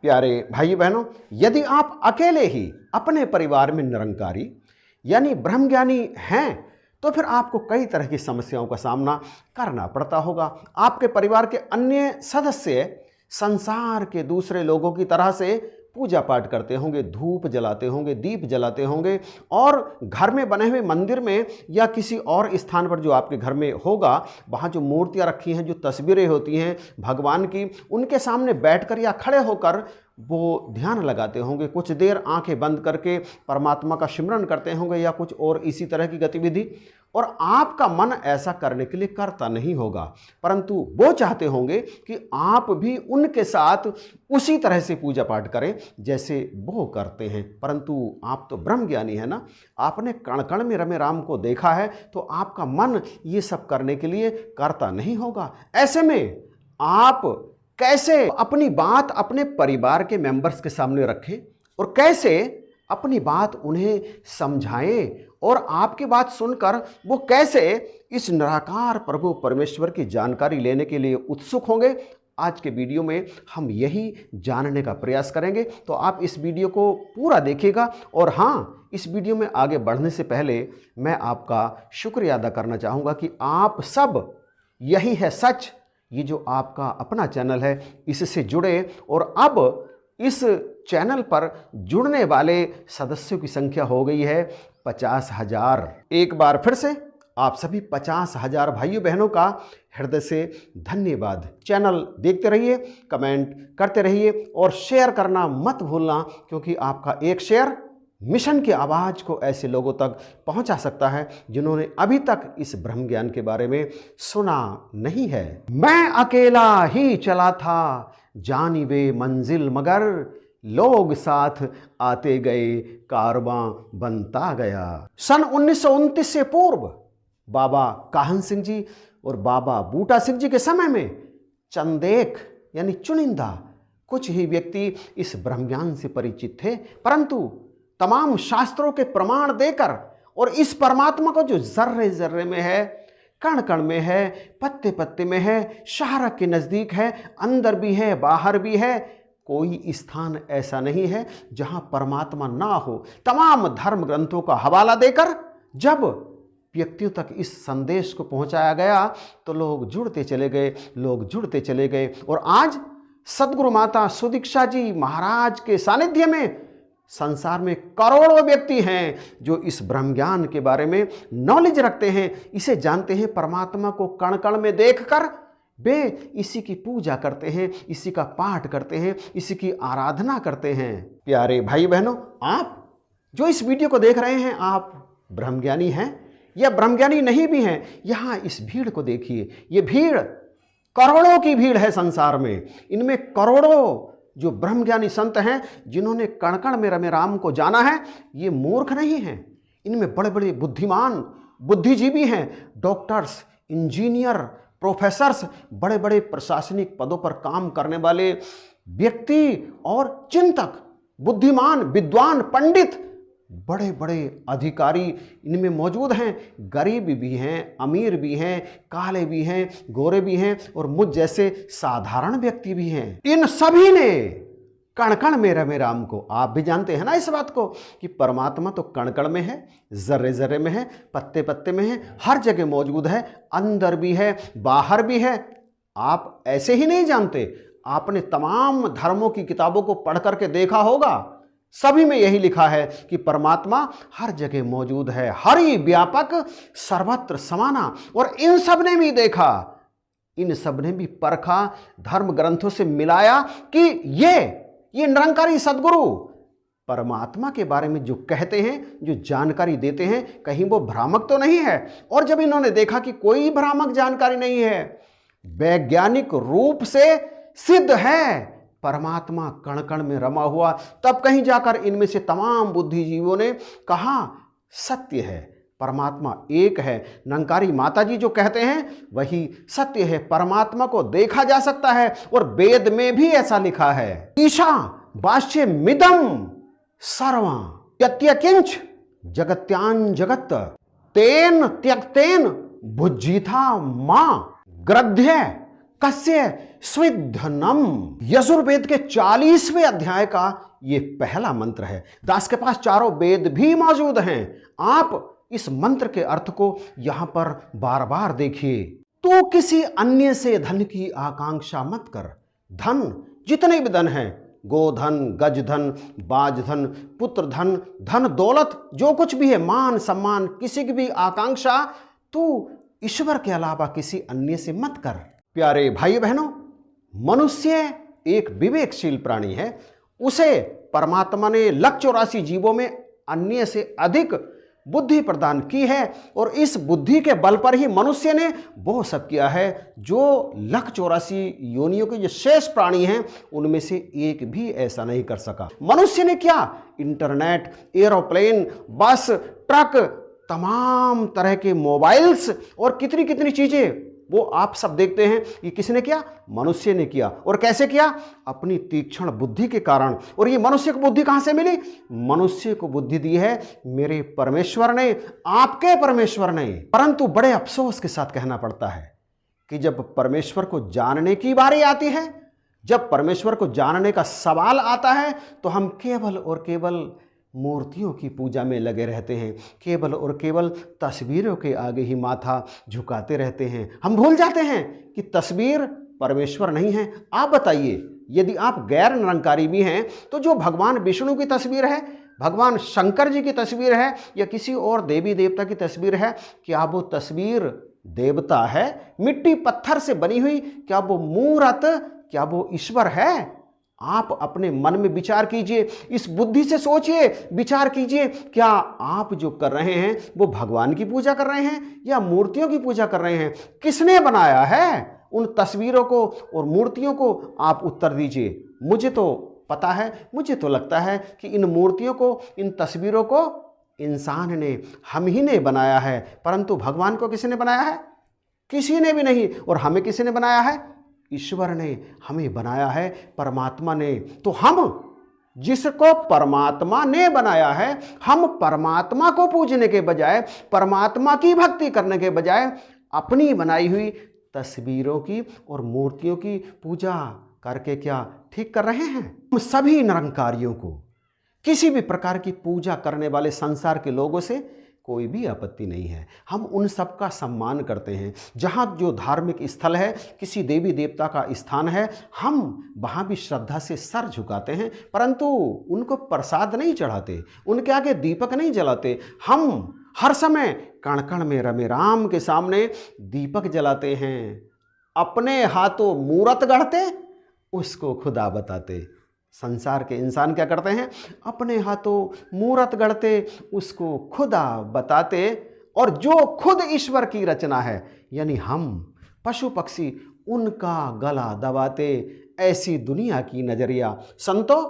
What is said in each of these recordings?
प्यारे भाई बहनों, यदि आप अकेले ही अपने परिवार में निरंकारी यानी ब्रह्मज्ञानी हैं तो फिर आपको कई तरह की समस्याओं का सामना करना पड़ता होगा। आपके परिवार के अन्य सदस्य संसार के दूसरे लोगों की तरह से पूजा पाठ करते होंगे, धूप जलाते होंगे, दीप जलाते होंगे और घर में बने हुए मंदिर में या किसी और स्थान पर जो आपके घर में होगा, वहाँ जो मूर्तियाँ रखी हैं, जो तस्वीरें होती हैं भगवान की, उनके सामने बैठकर या खड़े होकर वो ध्यान लगाते होंगे, कुछ देर आंखें बंद करके परमात्मा का सिमरन करते होंगे या कुछ और इसी तरह की गतिविधि। और आपका मन ऐसा करने के लिए करता नहीं होगा, परंतु वो चाहते होंगे कि आप भी उनके साथ उसी तरह से पूजा पाठ करें जैसे वो करते हैं। परंतु आप तो ब्रह्मज्ञानी है ना, आपने कण कण में रमे राम को देखा है, तो आपका मन ये सब करने के लिए करता नहीं होगा। ऐसे में आप कैसे अपनी बात अपने परिवार के मेंबर्स के सामने रखें और कैसे अपनी बात उन्हें समझाएं और आपकी बात सुनकर वो कैसे इस निराकार प्रभु परमेश्वर की जानकारी लेने के लिए उत्सुक होंगे, आज के वीडियो में हम यही जानने का प्रयास करेंगे। तो आप इस वीडियो को पूरा देखिएगा। और हाँ, इस वीडियो में आगे बढ़ने से पहले मैं आपका शुक्रिया अदा करना चाहूँगा कि आप सब यही है सच, ये जो आपका अपना चैनल है, इससे जुड़े और अब इस चैनल पर जुड़ने वाले सदस्यों की संख्या हो गई है 50,000। एक बार फिर से आप सभी 50,000 भाइयों बहनों का हृदय से धन्यवाद। चैनल देखते रहिए, कमेंट करते रहिए और शेयर करना मत भूलना, क्योंकि आपका एक शेयर मिशन की आवाज़ को ऐसे लोगों तक पहुंचा सकता है जिन्होंने अभी तक इस ब्रह्म ज्ञान के बारे में सुना नहीं है। मैं अकेला ही चला था जानी वे मंजिल, मगर लोग साथ आते गए, कारवां बनता गया। सन 1929 से पूर्व बाबा काहन सिंह जी और बाबा बूटा सिंह जी के समय में चंदेक यानी चुनिंदा कुछ ही व्यक्ति इस ब्रह्म ज्ञान से परिचित थे, परंतु तमाम शास्त्रों के प्रमाण देकर और इस परमात्मा को जो जर्रे जर्रे में है, कण कण में है, पत्ते पत्ते में है, शाहरक के नज़दीक है, अंदर भी है, बाहर भी है, कोई स्थान ऐसा नहीं है जहां परमात्मा ना हो। तमाम धर्म ग्रंथों का हवाला देकर जब व्यक्तियों तक इस संदेश को पहुंचाया गया तो लोग जुड़ते चले गए, लोग जुड़ते चले गए। और आज सदगुरु माता सुदीक्षा जी महाराज के सानिध्य में संसार में करोड़ों व्यक्ति हैं जो इस ब्रह्म ज्ञान के बारे में नॉलेज रखते हैं, इसे जानते हैं। परमात्मा को कण कण में देखकर वे इसी की पूजा करते हैं, इसी का पाठ करते हैं, इसी की आराधना करते हैं। प्यारे भाई बहनों, आप जो इस वीडियो को देख रहे हैं, आप ब्रह्मज्ञानी हैं या ब्रह्मज्ञानी नहीं भी हैं, यहाँ इस भीड़ को देखिए। ये भीड़ करोड़ों की भीड़ है संसार में। इनमें करोड़ों जो ब्रह्मज्ञानी संत हैं जिन्होंने कण कण में रमे राम को जाना है, ये मूर्ख नहीं हैं। इनमें बड़े बड़े बुद्धिमान बुद्धिजीवी हैं, डॉक्टर्स, इंजीनियर, प्रोफेसर्स, बड़े बड़े प्रशासनिक पदों पर काम करने वाले व्यक्ति और चिंतक, बुद्धिमान, विद्वान, पंडित, बड़े बड़े अधिकारी इनमें मौजूद हैं। गरीब भी हैं, अमीर भी हैं, काले भी हैं, गोरे भी हैं और मुझ जैसे साधारण व्यक्ति भी हैं। इन सभी ने कण कण में रमे राम को, आप भी जानते हैं ना इस बात को कि परमात्मा तो कण कण में है, जर्रे जर्रे में है, पत्ते पत्ते में है, हर जगह मौजूद है, अंदर भी है, बाहर भी है। आप ऐसे ही नहीं जानते, आपने तमाम धर्मों की किताबों को पढ़ करके देखा होगा, सभी में यही लिखा है कि परमात्मा हर जगह मौजूद है, हरि व्यापक सर्वत्र समाना। और इन सब ने भी देखा, इन सब ने भी परखा, धर्म ग्रंथों से मिलाया कि ये निरंकारी सदगुरु परमात्मा के बारे में जो कहते हैं, जो जानकारी देते हैं, कहीं वो भ्रामक तो नहीं है। और जब इन्होंने देखा कि कोई भ्रामक जानकारी नहीं है, वैज्ञानिक रूप से सिद्ध है परमात्मा कण कण में रमा हुआ, तब कहीं जाकर इनमें से तमाम बुद्धिजीवियों ने कहा सत्य है, परमात्मा एक है। निरंकारी माता जी जो कहते हैं वही सत्य है, परमात्मा को देखा जा सकता है और वेद में भी ऐसा लिखा है। ईशा भाष्य मिदम सर्वा यत्यकिंच जगत्यान जगत तेन त्यक्तेन भुज्जिथा मां ग्रध्य कस्य स्विद्धनम। यजुर्वेद के 40वें अध्याय का ये पहला मंत्र है। दास के पास चारों वेद भी मौजूद हैं। आप इस मंत्र के अर्थ को यहां पर बार बार देखिए। तू किसी अन्य से धन की आकांक्षा मत कर। धन, जितने भी धन हैं, गोधन, गजधन, बाजधन, पुत्र धन, धन दौलत, जो कुछ भी है, मान सम्मान, किसी की भी आकांक्षा तू ईश्वर के अलावा किसी अन्य से मत कर। प्यारे भाई बहनों, मनुष्य एक विवेकशील प्राणी है। उसे परमात्मा ने 184 जीवों में अन्य से अधिक बुद्धि प्रदान की है और इस बुद्धि के बल पर ही मनुष्य ने वो सब किया है जो 184 योनियों के जो शेष प्राणी हैं उनमें से एक भी ऐसा नहीं कर सका। मनुष्य ने क्या, इंटरनेट, एरोप्लेन, बस, ट्रक, तमाम तरह के मोबाइल्स और कितनी कितनी चीजें वो आप सब देखते हैं, ये किसने किया? मनुष्य ने किया। और कैसे किया? अपनी तीक्ष्ण बुद्धि के कारण। और ये मनुष्य को बुद्धि कहां से मिली? मनुष्य को बुद्धि दी है मेरे परमेश्वर ने, आपके परमेश्वर ने। परंतु बड़े अफसोस के साथ कहना पड़ता है कि जब परमेश्वर को जानने की बारी आती है, जब परमेश्वर को जानने का सवाल आता है, तो हम केवल और केवल मूर्तियों की पूजा में लगे रहते हैं, केवल और केवल तस्वीरों के आगे ही माथा झुकाते रहते हैं। हम भूल जाते हैं कि तस्वीर परमेश्वर नहीं है। आप बताइए, यदि आप गैर निरंकारी भी हैं तो जो भगवान विष्णु की तस्वीर है, भगवान शंकर जी की तस्वीर है या किसी और देवी देवता की तस्वीर है, क्या वो तस्वीर देवता है? मिट्टी पत्थर से बनी हुई क्या वो मूर्त, क्या वो ईश्वर है? आप अपने मन में विचार कीजिए, इस बुद्धि से सोचिए, विचार कीजिए, क्या आप जो कर रहे हैं वो भगवान की पूजा कर रहे हैं या मूर्तियों की पूजा कर रहे हैं? किसने बनाया है उन तस्वीरों को और मूर्तियों को? आप उत्तर दीजिए। मुझे तो पता है, मुझे तो लगता है कि इन मूर्तियों को, इन तस्वीरों को इंसान ने, हम ही ने बनाया है। परंतु भगवान को किसने बनाया है? किसी ने भी नहीं। और हमें किसने बनाया है? ईश्वर ने हमें बनाया है, परमात्मा ने। तो हम जिसको परमात्मा ने बनाया है, हम परमात्मा को पूजने के बजाय, परमात्मा की भक्ति करने के बजाय अपनी बनाई हुई तस्वीरों की और मूर्तियों की पूजा करके क्या ठीक कर रहे हैं? हम सभी निरंकारियों को, किसी भी प्रकार की पूजा करने वाले संसार के लोगों से कोई भी आपत्ति नहीं है। हम उन सब का सम्मान करते हैं। जहाँ जो धार्मिक स्थल है, किसी देवी देवता का स्थान है, हम वहाँ भी श्रद्धा से सर झुकाते हैं, परंतु उनको प्रसाद नहीं चढ़ाते, उनके आगे दीपक नहीं जलाते। हम हर समय कण कण में रमे राम के सामने दीपक जलाते हैं। अपने हाथों मूरत गढ़ते, उसको खुदा बताते। संसार के इंसान क्या करते हैं? अपने हाथों मूरत गढ़ते, उसको खुदा बताते, और जो खुद ईश्वर की रचना है यानी हम पशु पक्षी, उनका गला दबाते। ऐसी दुनिया की नजरिया। संतो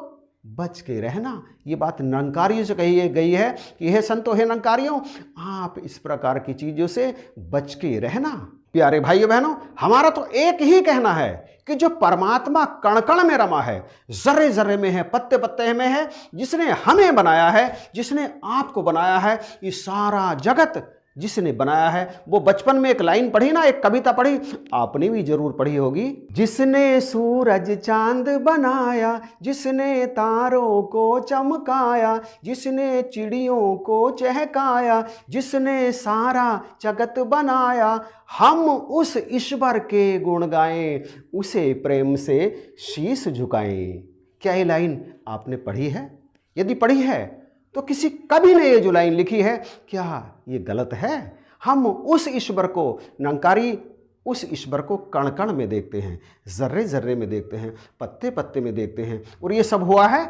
बच के रहना। ये बात निरंकारियों से कही गई है कि हे संतो, हे निरंकारियों, आप इस प्रकार की चीजों से बच के रहना। प्यारे भाइयों बहनों, हमारा तो एक ही कहना है कि जो परमात्मा कण कण में रमा है, जर्रे जर्रे में है, पत्ते पत्ते में है, जिसने हमें बनाया है, जिसने आपको बनाया है, ये सारा जगत जिसने बनाया है, वो बचपन में एक लाइन पढ़ी ना, एक कविता पढ़ी, आपने भी जरूर पढ़ी होगी। जिसने सूरज चांद बनाया, जिसने तारों को चमकाया, जिसने चिड़ियों को चहकाया, जिसने सारा जगत बनाया, हम उस ईश्वर के गुण गाएं, उसे प्रेम से शीश झुकाएं। क्या ये लाइन आपने पढ़ी है? यदि पढ़ी है तो किसी कवि ने ये जो लाइन लिखी है, क्या ये गलत है? हम उस ईश्वर को, निरंकारी उस ईश्वर को कण कण में देखते हैं, जर्रे जर्रे में देखते हैं, पत्ते पत्ते में देखते हैं। और ये सब हुआ है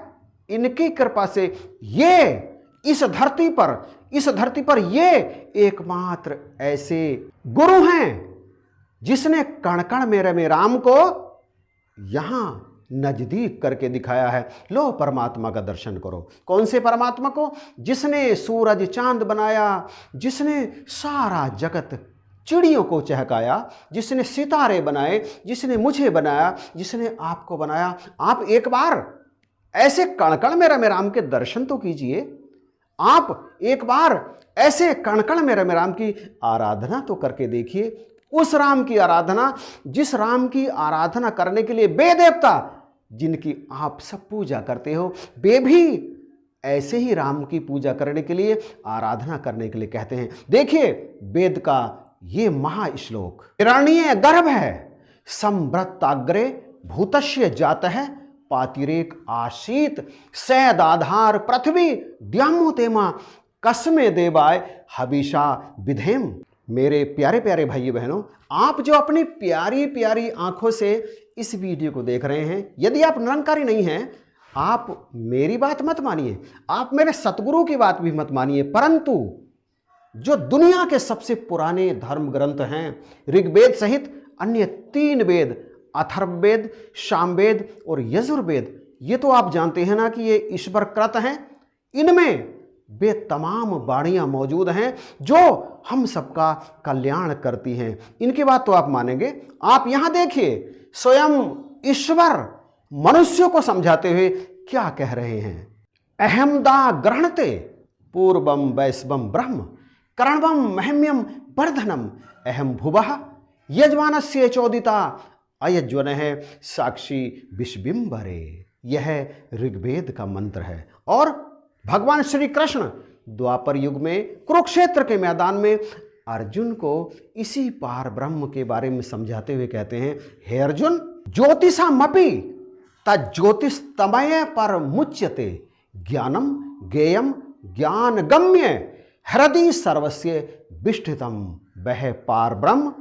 इनकी कृपा से। ये इस धरती पर ये एकमात्र ऐसे गुरु हैं जिसने कण कण में राम को यहां नजदीक करके दिखाया है। लो परमात्मा का दर्शन करो। कौन से परमात्मा को? जिसने सूरज चांद बनाया, जिसने सारा जगत, चिड़ियों को चहकाया, जिसने सितारे बनाए, जिसने मुझे बनाया, जिसने आपको बनाया। आप एक बार ऐसे कण कण में रमे राम के दर्शन तो कीजिए। आप एक बार ऐसे कण कण में रमे राम की आराधना तो करके देखिए। उस राम की आराधना जिस राम की आराधना करने के लिए वे देवता जिनकी आप सब पूजा करते हो, वे भी ऐसे ही राम की पूजा करने के लिए, आराधना करने के लिए कहते हैं। देखिए वेद का ये महाश्लोक, हिरण्य गर्भ है संवृत्ताग्रे भूतस्य जातः पातिरेक आशीत सैदाधार पृथ्वी द्यामुतेमा कसमे देवाय हविषा विधेम। मेरे प्यारे प्यारे भाई बहनों, आप जो अपनी प्यारी प्यारी आंखों से इस वीडियो को देख रहे हैं, यदि आप निरंकारी नहीं हैं, आप मेरी बात मत मानिए, आप मेरे सतगुरु की बात भी मत मानिए, परंतु जो दुनिया के सबसे पुराने धर्म ग्रंथ हैं, ऋग्वेद सहित अन्य 3 वेद, अथर्ववेद, सामवेद और यजुर्वेद, ये तो आप जानते हैं ना कि ये ईश्वर कृत हैं। इनमें वे तमाम वाणियां मौजूद हैं जो हम सबका कल्याण करती हैं। इनकी बात तो आप मानेंगे। आप यहां देखिए, स्वयं ईश्वर मनुष्यों को समझाते हुए क्या कह रहे हैं। अहमदा ग्रहणते पूर्वम वैश्वम ब्रह्म करणवम महम्यम वर्धनम अहम भुवः यजमानस्य चोदिता अयज्वन है साक्षी विश्वबिंबरे। यह ऋग्वेद का मंत्र है। और भगवान श्री कृष्ण द्वापर युग में कुरुक्षेत्र के मैदान में अर्जुन को इसी पार ब्रह्म के बारे में समझाते हुए कहते हैं, हे अर्जुन, ज्योतिषामपि तज्ज्योतिस्तमय पर मुच्यते ज्ञानम ज्ञेयम ज्ञान गम्य हृदय सर्वस्य विष्ठितम। वह पार ब्रह्म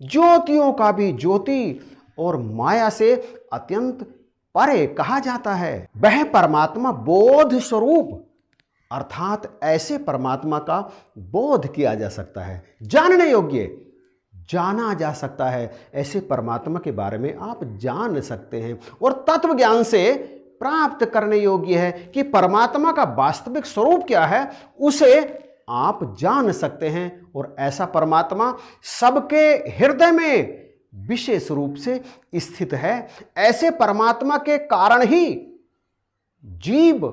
ज्योतियों का भी ज्योति और माया से अत्यंत परे कहा जाता है। वह परमात्मा बोध स्वरूप, अर्थात ऐसे परमात्मा का बोध किया जा सकता है, जानने योग्य, जाना जा सकता है। ऐसे परमात्मा के बारे में आप जान सकते हैं और तत्व ज्ञान से प्राप्त करने योग्य है कि परमात्मा का वास्तविक स्वरूप क्या है, उसे आप जान सकते हैं। और ऐसा परमात्मा सबके हृदय में विशेष रूप से स्थित है। ऐसे परमात्मा के कारण ही जीव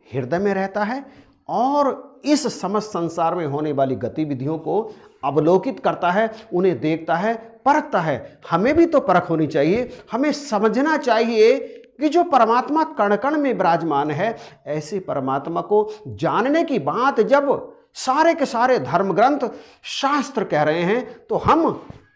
हृदय में रहता है और इस समस्त संसार में होने वाली गतिविधियों को अवलोकित करता है, उन्हें देखता है, परखता है। हमें भी तो परख होनी चाहिए। हमें समझना चाहिए कि जो परमात्मा कण कण में विराजमान है, ऐसे परमात्मा को जानने की बात जब सारे के सारे धर्म ग्रंथ शास्त्र कह रहे हैं, तो हम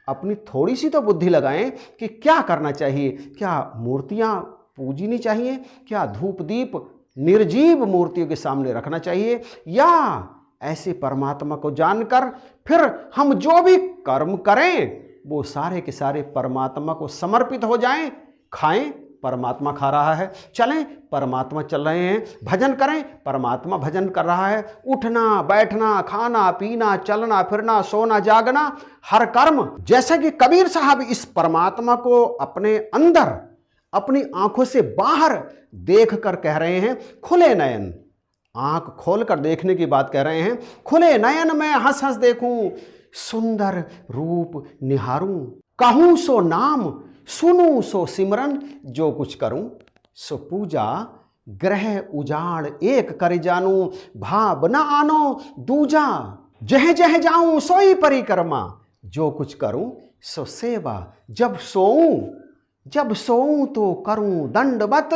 अपनी थोड़ी सी तो बुद्धि लगाएं कि क्या करना चाहिए। क्या मूर्तियां पूजनी चाहिए? क्या धूप दीप निर्जीव मूर्तियों के सामने रखना चाहिए? या ऐसे परमात्मा को जानकर फिर हम जो भी कर्म करें वो सारे के सारे परमात्मा को समर्पित हो जाएं। खाएं, परमात्मा खा रहा है। चलें, परमात्मा चल रहे हैं। भजन करें, परमात्मा भजन कर रहा है। उठना बैठना, खाना पीना, चलना फिरना, सोना जागना, हर कर्म, जैसे कि कबीर साहब इस परमात्मा को अपने अंदर अपनी आंखों से बाहर देख कर कह रहे हैं, खुले नयन, आंख खोलकर देखने की बात कह रहे हैं। खुले नयन में हंस हंस देखूं, सुंदर रूप निहारूं, कहूं सो नाम, सुनूं सो सिमरन, जो कुछ करूं सो पूजा, ग्रह उजाड़ एक कर जानूं, भाव न आनो दूजा, जह जह जाऊं सोई परिक्रमा, जो कुछ करूं सो सेवा, जब सोऊं तो करूं दंडवत,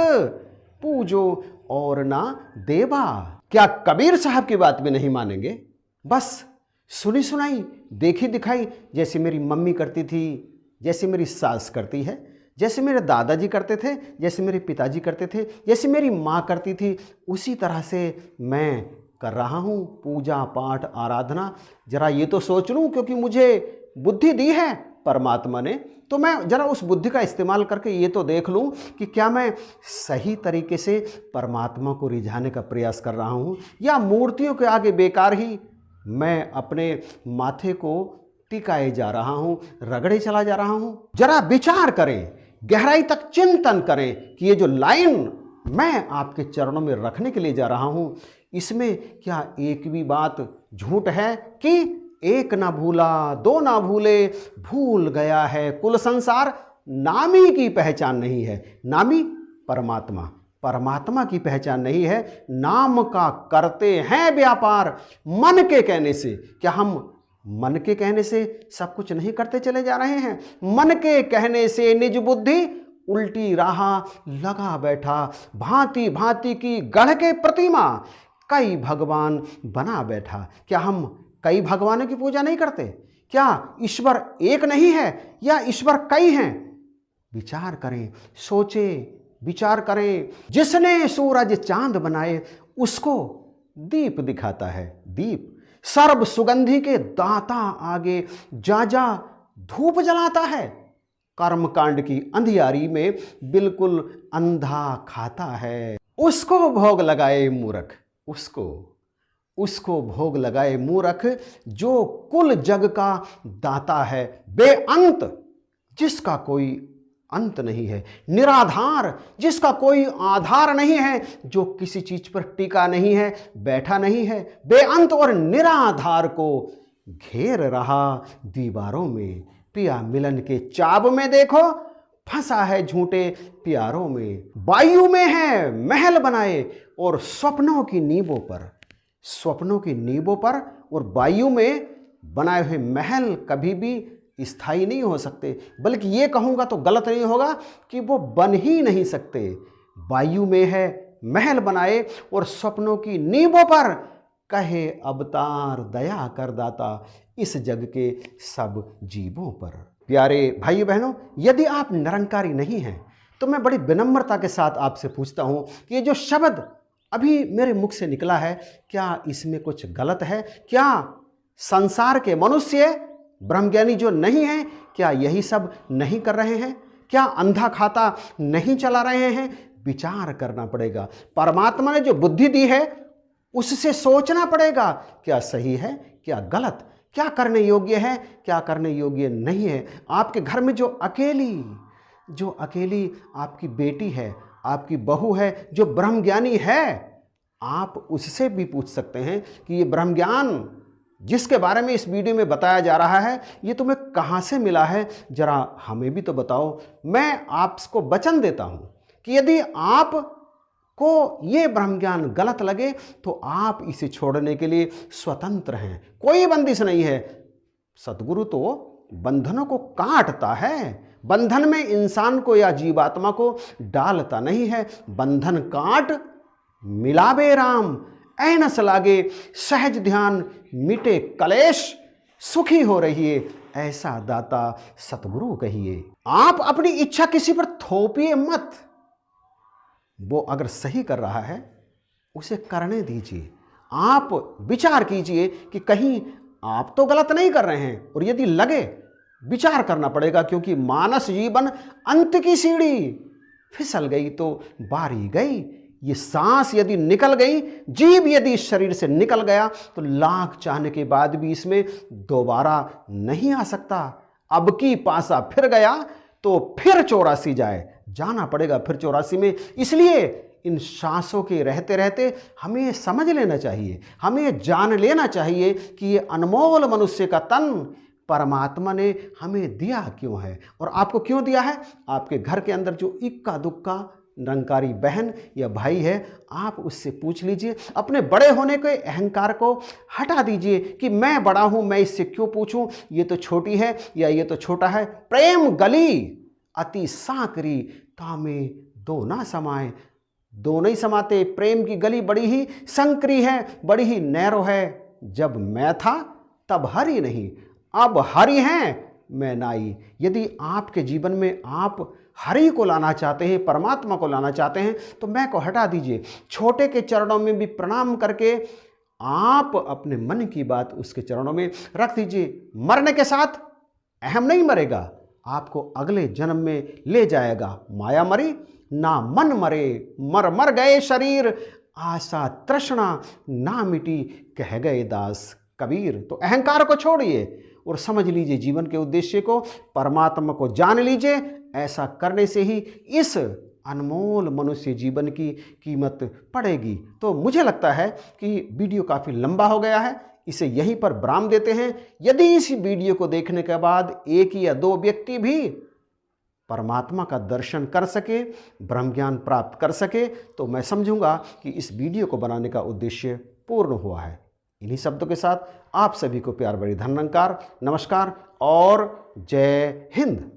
पूजो और ना देवा। क्या कबीर साहब की बात भी नहीं मानेंगे? बस सुनी सुनाई, देखी दिखाई, जैसे मेरी मम्मी करती थी, जैसे मेरी सास करती है, जैसे मेरे दादाजी करते थे, जैसे मेरे पिताजी करते थे, जैसे मेरी माँ करती थी, उसी तरह से मैं कर रहा हूँ पूजा पाठ आराधना। जरा ये तो सोच लूँ, क्योंकि मुझे बुद्धि दी है परमात्मा ने, तो मैं जरा उस बुद्धि का इस्तेमाल करके ये तो देख लूँ कि क्या मैं सही तरीके से परमात्मा को रिझाने का प्रयास कर रहा हूँ, या मूर्तियों के आगे बेकार ही मैं अपने माथे को टिकाए जा रहा हूं, रगड़े चला जा रहा हूं। जरा विचार करें, गहराई तक चिंतन करें कि ये जो लाइन मैं आपके चरणों में रखने के लिए जा रहा हूं, इसमें क्या एक भी बात झूठ है कि एक ना भूला दो ना भूले, भूल गया है कुल संसार, नामी की पहचान नहीं है। नामी परमात्मा, परमात्मा की पहचान नहीं है। नाम का करते हैं व्यापार मन के कहने से। क्या हम मन के कहने से सब कुछ नहीं करते चले जा रहे हैं। मन के कहने से निज बुद्धि उल्टी राह लगा बैठा, भांति भांति की गढ़ के प्रतिमा कई भगवान बना बैठा। क्या हम कई भगवानों की पूजा नहीं करते? क्या ईश्वर एक नहीं है या ईश्वर कई हैं? विचार करें, सोचें, विचार करें। जिसने सूरज चांद बनाए उसको दीप दिखाता है। दीप सर्व सुगंधि के दाता आगे जा जा धूप जलाता है। कर्मकांड की अंधियारी में बिल्कुल अंधा खाता है। उसको भोग लगाए मूर्ख, उसको भोग लगाए मूर्ख, जो कुल जग का दाता है। बेअंत जिसका कोई अंत नहीं है, निराधार जिसका कोई आधार नहीं है, जो किसी चीज पर टिका नहीं है, बैठा नहीं है। बेअंत और निराधार को घेर रहा दीवारों में। पिया मिलन के चाव में देखो, फंसा है झूठे प्यारों में। वायु में है महल बनाए और स्वप्नों की नींवों पर और वायु में बनाए हुए महल कभी भी स्थायी नहीं हो सकते। बल्कि ये कहूँगा तो गलत नहीं होगा कि वो बन ही नहीं सकते। वायु में है महल बनाए और स्वप्नों की नींवों पर कहे अवतार दया कर दाता इस जग के सब जीवों पर। प्यारे भाइयों बहनों, यदि आप निरंकारी नहीं हैं तो मैं बड़ी विनम्रता के साथ आपसे पूछता हूं कि ये जो शब्द अभी मेरे मुख से निकला है, क्या इसमें कुछ गलत है? क्या संसार के मनुष्य ब्रह्मज्ञानी जो नहीं है, क्या यही सब नहीं कर रहे हैं? क्या अंधा खाता नहीं चला रहे हैं? विचार करना पड़ेगा। परमात्मा ने जो बुद्धि दी है उससे सोचना पड़ेगा, क्या सही है, क्या गलत, क्या करने योग्य है, क्या करने योग्य नहीं है। आपके घर में जो अकेली आपकी बेटी है, आपकी बहू है, जो ब्रह्मज्ञानी है, आप उससे भी पूछ सकते हैं कि ये ब्रह्मज्ञान जिसके बारे में इस वीडियो में बताया जा रहा है, ये तुम्हें कहाँ से मिला है, जरा हमें भी तो बताओ। मैं आपको वचन देता हूँ कि यदि आप को ये ब्रह्मज्ञान गलत लगे तो आप इसे छोड़ने के लिए स्वतंत्र हैं, कोई बंदिश नहीं है। सतगुरु तो बंधनों को काटता है, बंधन में इंसान को या जीवात्मा को डालता नहीं है। बंधन काट मिलावे राम, ऐनस लागे सहज ध्यान, मिटे कलेश, सुखी हो रहिए ऐसा दाता सतगुरु कहिए। आप अपनी इच्छा किसी पर थोपिए मत। वो अगर सही कर रहा है उसे करने दीजिए। आप विचार कीजिए कि कहीं आप तो गलत नहीं कर रहे हैं, और यदि लगे विचार करना पड़ेगा, क्योंकि मानस जीवन अंत की सीढ़ी, फिसल गई तो बारी गई। ये सांस यदि निकल गई, जीव यदि शरीर से निकल गया तो लाख चाहने के बाद भी इसमें दोबारा नहीं आ सकता। अब की पासा फिर गया तो फिर 84 जाए, जाना पड़ेगा फिर 84 में। इसलिए इन सांसों के रहते रहते हमें समझ लेना चाहिए, हमें जान लेना चाहिए कि ये अनमोल मनुष्य का तन परमात्मा ने हमें दिया क्यों है, और आपको क्यों दिया है। आपके घर के अंदर जो इक्का दुक्का निरंकारी बहन या भाई है, आप उससे पूछ लीजिए। अपने बड़े होने के अहंकार को हटा दीजिए कि मैं बड़ा हूं, मैं इससे क्यों पूछूं, ये तो छोटी है या ये तो छोटा है। प्रेम गली अति सांकरी, तामे दो ना समाए, दो नहीं समाते। प्रेम की गली बड़ी ही संकरी है, बड़ी ही नैरो है। जब मैं था तब हरि नहीं, अब हरि हैं मैं नाई। यदि आपके जीवन में आप हरि को लाना चाहते हैं, परमात्मा को लाना चाहते हैं, तो मैं को हटा दीजिए। छोटे के चरणों में भी प्रणाम करके आप अपने मन की बात उसके चरणों में रख दीजिए। मरने के साथ अहम नहीं मरेगा, आपको अगले जन्म में ले जाएगा। माया मरी ना मन मरे, मर गए शरीर, आशा तृष्णा ना मिटी, कह गए दास कबीर। तो अहंकार को छोड़िए और समझ लीजिए जीवन के उद्देश्य को, परमात्मा को जान लीजिए। ऐसा करने से ही इस अनमोल मनुष्य जीवन की कीमत पड़ेगी। तो मुझे लगता है कि वीडियो काफ़ी लंबा हो गया है, इसे यहीं पर विराम देते हैं। यदि इस वीडियो को देखने के बाद एक या दो व्यक्ति भी परमात्मा का दर्शन कर सके, ब्रह्म ज्ञान प्राप्त कर सके, तो मैं समझूंगा कि इस वीडियो को बनाने का उद्देश्य पूर्ण हुआ है। इन्हीं शब्दों के साथ आप सभी को प्यार भरी धन्यवाद, नमस्कार और जय हिंद।